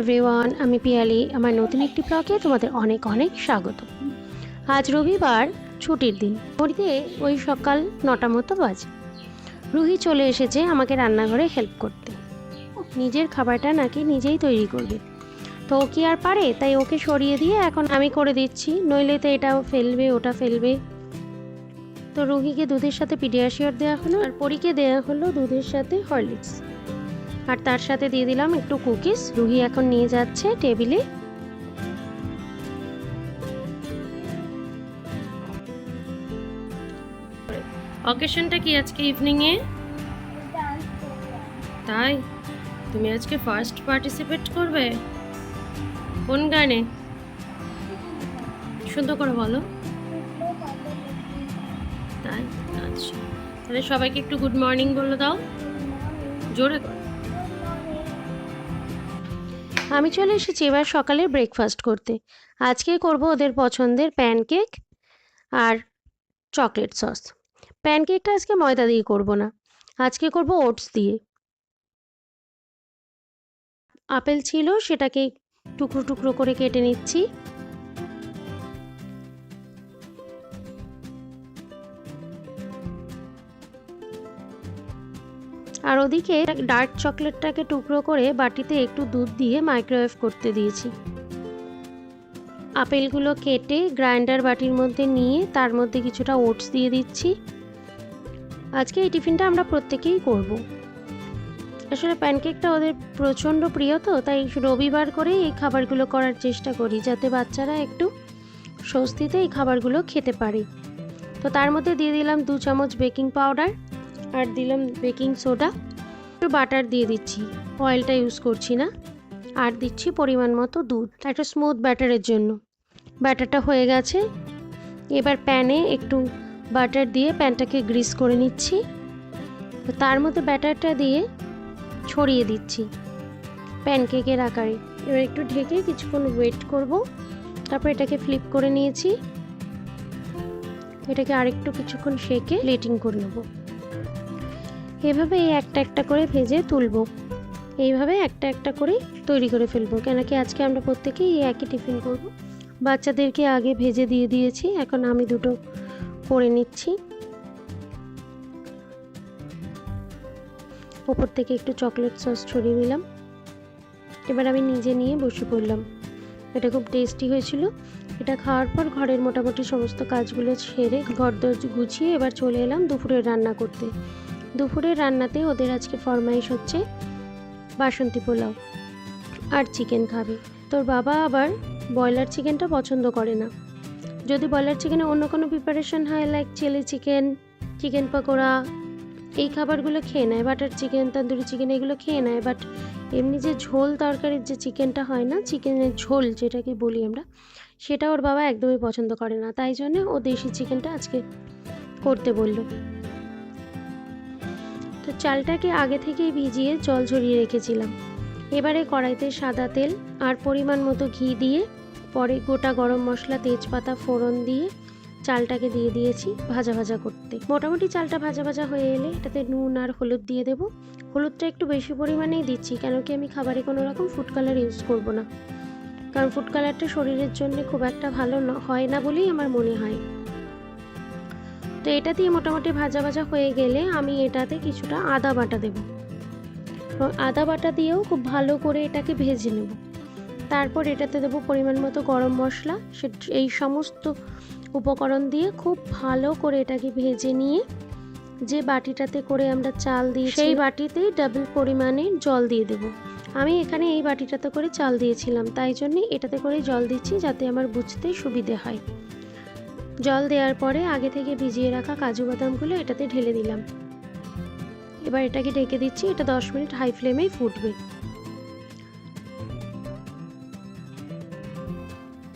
Everyone, আমি পিয়ালি। আমার নতুন একটি ব্লগে তোমাদের অনেক অনেক স্বাগত। আজ রবিবার, ছুটির দিন। ঘড়িতে ওই সকাল 9টা মতো বাজে। রুহি চলে এসেছে আমাকে রান্নাঘরে হেল্প করতে। নিজের খাবারটা নাকি নিজেই তৈরি করবে, তো ও কি আর পারে, তাই ওকে সরিয়ে দিয়ে এখন আমি করে দিচ্ছি, নইলে তো এটাও ফেলবে ওটা ফেলবে। তো রুহিকে দুধের সাথে পিডিয়াশিওর দেওয়া হলো, আর পরীকে দেওয়া হলো দুধের সাথে হরলিক্স, আর তার সাথে দিয়ে দিলাম একটু কুকিজ। রুহি এখন নিয়ে যাচ্ছে টেবিলে। অকেশনটা কি আজকে ইভিনিং এ? তাই তুমি আজকে ফার্স্ট পার্টিসিপেট করবে? কোন গানে? সুন্দর করে বলো। তাই, আচ্ছা, তাহলে সবাইকে একটু গুড মর্নিং বলে দাও, জোরে করো। আমি চলে এসেছি এবার সকালে ব্রেকফাস্ট করতে। আজকে করব ওদের পছন্দের প্যানকেক আর চকলেট সস। প্যানকেকটা আজকে ময়দা দিয়ে করব না, আজকে করব ওটস দিয়ে। আপেল ছিল, সেটাকে টুকরো টুকরো করে কেটে নিচ্ছি। আর ওদিকে ডার্ক চকলেটটাকে টুকরো করে বাটিতে একটু দুধ দিয়ে মাইক্রোওয়েভ করতে দিয়েছি। আপেলগুলো কেটে গ্রাইন্ডার বাটির মধ্যে নিয়ে তার মধ্যে কিছুটা ওটস দিয়ে দিচ্ছি। আজকে এই টিফিনটা আমরা প্রত্যেকেই করব। আসলে প্যানকেকটা ওদের প্রচণ্ড প্রিয়, তো তাই রবিবার করে এই খাবারগুলো করার চেষ্টা করি, যাতে বাচ্চারা একটু স্বস্তিতে এই খাবারগুলো খেতে পারে। তো তার মধ্যে দিয়ে দিলাম 2 চামচ বেকিং পাউডার, আর দিলাম বেকিং সোডা, একটু বাটার দিয়ে দিচ্ছি, অয়েলটা ইউজ করছি না, আর দিচ্ছি পরিমাণ মতো দুধ একটা স্মুথ ব্যাটারের জন্য। ব্যাটারটা হয়ে গেছে, এবার প্যানে একটু বাটার দিয়ে প্যানটাকে গ্রিস করে নিচ্ছি। তো তার মধ্যে ব্যাটারটা দিয়ে ছড়িয়ে দিচ্ছি প্যানকেকের আকারে। এবার একটু ঢেকে কিছুক্ষণ ওয়েট করব, তারপর এটাকে ফ্লিপ করে নিয়েছি। এটাকে আরেকটু কিছুক্ষণ সেকে প্লেটিং করে নেব। এভাবে একটা একটা করে ভেজে তুলব, এইভাবে একটা একটা করে তৈরি করে ফেলবো, কেন কি আজকে আমরা প্রত্যেকেই এই একই টিফিন করব। বাচ্চাদেরকে আগে ভেজে দিয়ে দিয়েছি, এখন আমি দুটো করে নিচ্ছি। ওপর থেকে একটু চকলেট সস ছড়িয়ে দিলাম। এবার আমি নিজে নিয়ে বসে পড়লাম। এটা খুব টেস্টি হয়েছিল। এটা খাওয়ার পর ঘরের মোটামুটি সমস্ত কাজগুলো সেরে ঘরদোর গুছিয়ে এবার চলে এলাম দুপুরের রান্না করতে। দুপুরের রান্নাতে ওদের আজকে ফরমাইশ হচ্ছে বাসন্তী পোলাও আর চিকেন খাবে। তোর বাবা আবার ব্রয়লার চিকেনটা পছন্দ করে না। যদি ব্রয়লার চিকেনে অন্য কোনো প্রিপারেশন হয়, like chilli chicken, chicken pakora, এই খাবারগুলো খেয়ে নেয়, বাটার চিকেন, তন্দুরি চিকেন, এগুলো খেয়ে নেয়, বাট এমনি যে ঝোল তরকারির যে চিকেনটা হয় না, চিকেনের ঝোল যেটাকে বলি আমরা, সেটা ওর বাবা একদমই পছন্দ করে না। তাই জন্য ও দেশি চিকেনটা আজকে করতে বলল। তো চালটাকে আগে থেকেই ভিজিয়ে জল ঝরিয়ে রেখেছিলাম। এবারে কড়াইতে সাদা তেল আর পরিমাণ মতো ঘি দিয়ে, পরে গোটা গরম মশলা, তেজপাতা ফোড়ন দিয়ে চালটাকে দিয়ে দিয়েছি ভাজা ভাজা করতে। মোটামুটি চালটা ভাজা ভাজা হয়ে এলে এটাতে নুন আর হলুদ দিয়ে দেবো। হলুদটা একটু বেশি পরিমাণেই দিচ্ছি, কেন কি আমি খাবারে কোনো রকম ফুড কালার ইউজ করব না, কারণ ফুড কালারটা শরীরের জন্য খুব একটা ভালো হয় না বলেই আমার মনে হয়। তো এটা দিয়ে মোটামুটি ভাজা ভাজা হয়ে গেলে আমি এটাতে কিছুটা আদা বাটা দেব। আদা বাটা দিয়েও খুব ভালো করে এটাকে ভেজে নেব। তারপর এটাতে দেবো পরিমাণ মতো গরম মশলা। এই সমস্ত উপকরণ দিয়ে খুব ভালো করে এটাকে ভেজে নিয়ে যে বাটিটাতে করে আমরা চাল দিই, সেই বাটিতেই ডাবল পরিমাণে জল দিয়ে দেব। আমি এখানে এই বাটিটাতে করে চাল দিয়েছিলাম, তাই জন্য এটাতে করে জল দিচ্ছি, যাতে আমার বুঝতে সুবিধে হয়। জল দেওয়ার পরে আগে থেকে ভিজিয়ে রাখা কাজু বাদামগুলো এটাতে ঢেলে দিলাম। এবার এটাকে ঢেকে দিচ্ছি, এটা 10 মিনিট হাই ফ্লেমেই ফুটবে।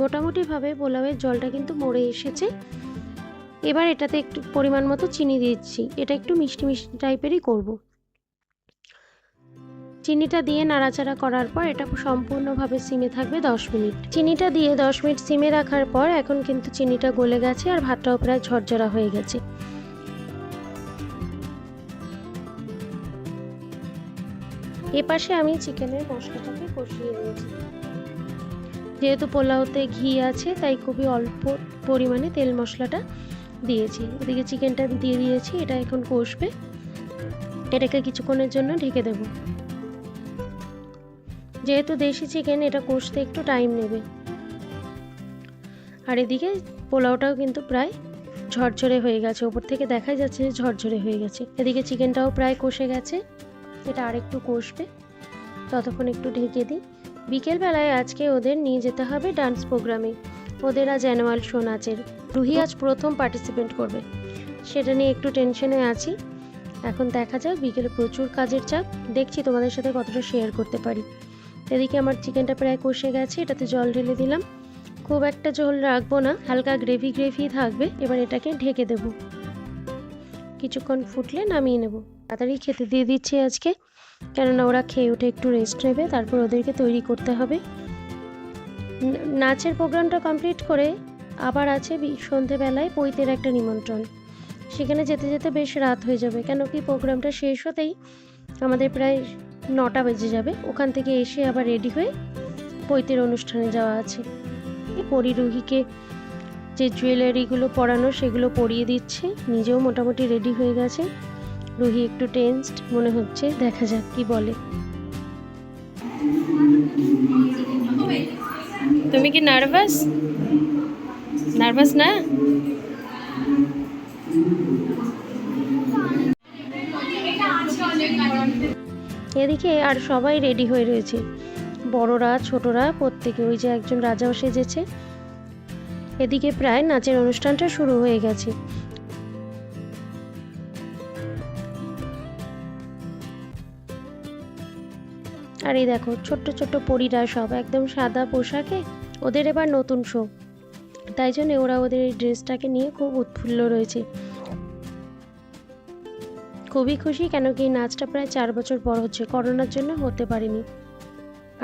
মোটামুটিভাবে পোলাওয়ের জলটা কিন্তু মরে এসেছে। এবার এটাতে একটু পরিমাণ মতো চিনি দিচ্ছি, এটা একটু মিষ্টি মিষ্টি টাইপেরই করব। চিনিটা দিয়ে নাড়াচাড়া করার পর এটা সম্পূর্ণভাবে সিমে থাকবে 10 মিনিট। চিনিটা দিয়ে 10 মিনিট সিমে রাখার পর এখন কিন্তু চিনিটা গলে গেছে আর ভাতটাও প্রায় ঝরঝরা হয়ে গেছে। এপাশে আমি চিকেনের মশলাটাকে কষিয়ে নিয়েছি। যেহেতু পোলাওতে ঘি আছে তাই খুবই অল্প পরিমাণে তেল মশলাটা দিয়েছি। এদিকে চিকেনটা দিয়ে দিয়েছি, এটা এখন কষবে। এটাকে কিছুক্ষণের জন্য ঢেকে দেব। যেহেতু দেশি চিকেন, এটা কষতে একটু টাইম নেবে। আর এদিকে পোলাওটাও কিন্তু প্রায় ঝরঝরে হয়ে গেছে, ওপর থেকে দেখাই যাচ্ছে যে ঝরঝরে হয়ে গেছে। এদিকে চিকেনটাও প্রায় কষে গেছে, এটা আরেকটু কষবে, ততক্ষণ একটু ঢেকে দিই। বিকেলবেলায় আজকে ওদের নিয়ে যেতে হবে ডান্স প্রোগ্রামে। ওদের আজ অ্যানুয়াল শো নাচের। রুহি আজ প্রথম পার্টিসিপেট করবে, সেটা নিয়ে একটু টেনশনে আছি। এখন দেখা যাক, বিকেলে প্রচুর কাজের চাপ, দেখছি তোমাদের সাথে কতটা শেয়ার করতে পারি। এদিকে আমার চিকেনটা প্রায় কষে গেছে, এটাতে জল ঢেলে দিলাম। খুব একটা ঝোল রাখবো না, হালকা গ্রেভি গ্রেভি থাকবে। এবার এটাকে ঢেকে দেব, কিছুক্ষণ ফুটলে নামিয়ে নেব। তাড়াতাড়ি খেতে দিয়ে দিচ্ছি আজকে, কেননা ওরা খেয়ে উঠে একটু রেস্ট নেবে, তারপর ওদেরকে তৈরি করতে হবে। নাচের প্রোগ্রামটা কমপ্লিট করে আবার আছে সন্ধেবেলায় পৈতের একটা নিমন্ত্রণ। সেখানে যেতে যেতে বেশ রাত হয়ে যাবে, কেন কি প্রোগ্রামটা শেষ হতেই আমাদের প্রায় 9টা বেজে যাবে। ওখান থেকে এসে আবার রেডি হয়ে পৈতের অনুষ্ঠানে যাওয়া আছে। পরি রুহিকে যে জুয়েলারিগুলো পরানো সেগুলো পরিয়ে দিচ্ছে, নিজেও মোটামুটি রেডি হয়ে গেছে। রুহি একটু টেনসড মনে হচ্ছে, দেখা যাক কি বলে। তুমি কি নার্ভাস? নার্ভাস না? এদিকে আর সবাই রেডি হয়ে রয়েছে, বড়রা ছোটরা প্রত্যেকে। ওই যে একজন রাজাও সেজেছে। এদিকে প্রায় নাচের অনুষ্ঠানটা শুরু হয়ে গেছে। আর এই দেখো ছোট্ট ছোট্ট পরীরা সব একদম সাদা পোশাকে। ওদের এবার নতুন শো, তাই জন্য ওরা ওদের এই ড্রেসটাকে নিয়ে খুব উৎফুল্ল রয়েছে। খুবই খুশি, কেন কি নাচটা প্রায় 4 বছর পর হচ্ছে, করোনার জন্য হতে পারেনি।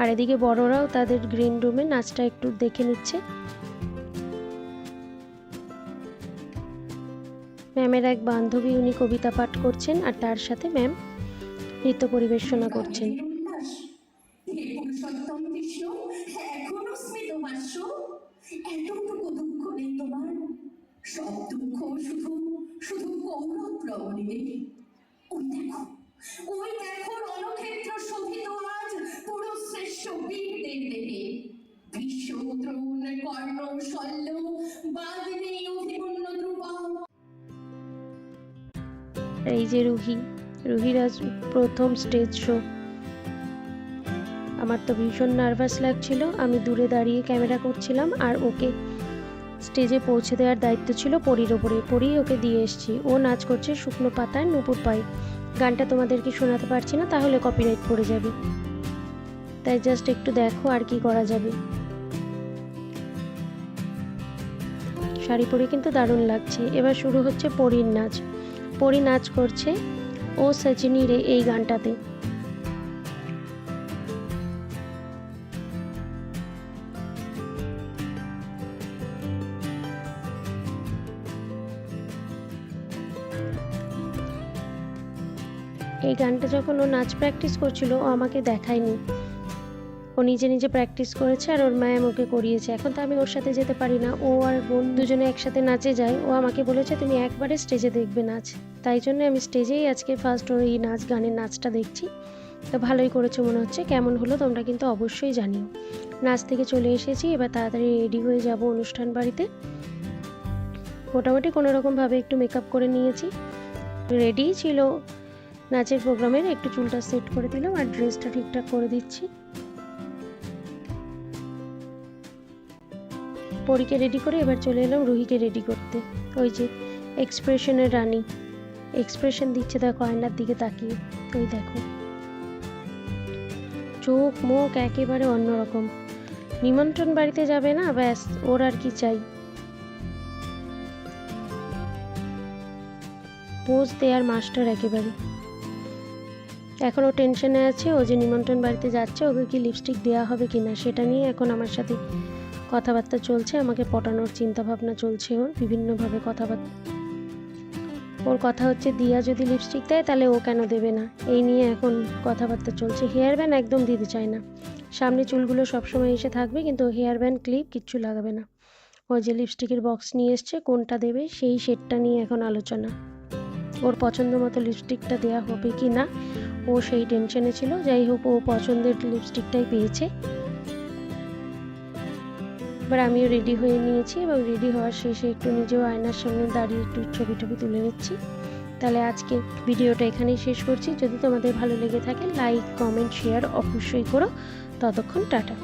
আর এদিকে বড়রাও তাদের গ্রিন রুমে নাচটা একটু দেখে নিচ্ছে। ম্যামের এক বান্ধবী, উনি কবিতা পাঠ করছেন আর তার সাথে ম্যাম নৃত্য পরিবেশনা করছেন। সব দুঃখ শুধু শুধু কৌরব প্রবণে। ওই দেখো, ওই দেখো রণক্ষেত্র শোভিত আজ পুরো শ্রেষ্ঠ বীরদের দেহে। ভীষ্ম, দ্রোণ, কর্ণ, শল্য, বাগ্মী, অভিমন্যু, দ্রুপদ। এই যে রুহির আজ প্রথম স্টেজ শো। আমার তো ভীষণ নার্ভাস লাগছিল। আমি দূরে দাঁড়িয়ে ক্যামেরা করছিলাম, আর ওকে স্টেজে পৌঁছে দেওয়ার দায়িত্ব ছিল পরীর ওপরে। পরী ওকে দিয়ে এসছি। ও নাচ করছে শুকনো পাতার নুপুর পায়ে। গানটা তোমাদেরকে শোনাতে পারছি না, তাহলে কপিরাইট পড়ে যাবে, তাই জাস্ট একটু দেখো আর কি করা যাবে। শাড়ি পরে কিন্তু দারুণ লাগছে। এবার শুরু হচ্ছে পরীর নাচ। পরী নাচ করছে ও সজনী রে এই গানটাতে। এই গানটা যখন ও নাচ প্র্যাকটিস করছিল, ও আমাকে দেখায়নি, ও নিজে নিজে প্র্যাকটিস করেছে আর ওর ম্যাম ওকে করিয়েছে। এখন তো আমি ওর সাথে যেতে পারি না, ও আর বোন দুজনে একসাথে নাচে যায়। ও আমাকে বলেছে তুমি একবারে স্টেজে দেখবে নাচ, তাই জন্য আমি স্টেজেই আজকে ফার্স্ট ওই নাচ গানের নাচটা দেখছি। তো ভালোই করেছো মনে হচ্ছে। কেমন হলো তোমরা কিন্তু অবশ্যই জানিও। নাচ থেকে চলে এসেছি, এবার তাড়াতাড়ি রেডি হয়ে যাব অনুষ্ঠান বাড়িতে। মোটামুটি কোনোরকমভাবে একটু মেকআপ করে নিয়েছি, রেডি ছিল নাচের প্রোগ্রামের। একটু চুলটা সেট করে দিলাম আর ড্রেসটা ঠিকঠাক করে দিচ্ছি। পরীকে রেডি করে এবার চলে এলাম রুহিকে রেডি করতে। ওই যে এক্সপ্রেশনের রানী, এক্সপ্রেশন দিচ্ছে দেখো আয়নার দিকে তাকিয়ে। ওই দেখো চোখ মুখ একেবারে অন্যরকম। নিমন্ত্রণ বাড়িতে যাবে না, ব্যাস ওর আর কি চাই। পোজ দেয়ার মাস্টার একেবারে। এখনও টেনশনে আছে, ও যে নিমন্ত্রণ বাড়িতে যাচ্ছে ওকে কি লিপস্টিক দেওয়া হবে কিনা সেটা নিয়ে এখন আমার সাথে কথাবার্তা চলছে। আমাকে পটানোর চিন্তা ভাবনা চলছে ওর, বিভিন্নভাবে কথাবার্তা। ওর কথা হচ্ছে দিয়া যদি লিপস্টিক দেয় তাহলে ও কেন দেবে না, এই নিয়ে এখন কথাবার্তা চলছে। হেয়ার ব্যান্ড একদম দিতে চায় না, সামনে চুলগুলো সবসময় এসে থাকবে কিন্তু হেয়ার ব্যান্ড ক্লিপ কিচ্ছু লাগাবে না। ও যে লিপস্টিকের বক্স নিয়ে এসছে কোনটা দেবে সেই শেডটা নিয়ে এখন আলোচনা। ওর পছন্দ মতো লিপস্টিকটা দেওয়া হবে কি না ও সেই টেনশনে ছিল। যাই হোক, ও পছন্দের লিপস্টিকটাই পেয়েছে। এবার আমিও রেডি হয়ে নিয়েছি এবং রেডি হওয়ার শেষে একটু নিজেও আয়নার সামনে দাঁড়িয়ে একটু ছবি তুলে নিচ্ছি। তাহলে আজকে ভিডিওটা এখানেই শেষ করছি। যদি তোমাদের ভালো লেগে থাকে লাইক কমেন্ট শেয়ার অবশ্যই করো। ততক্ষণ টাটা।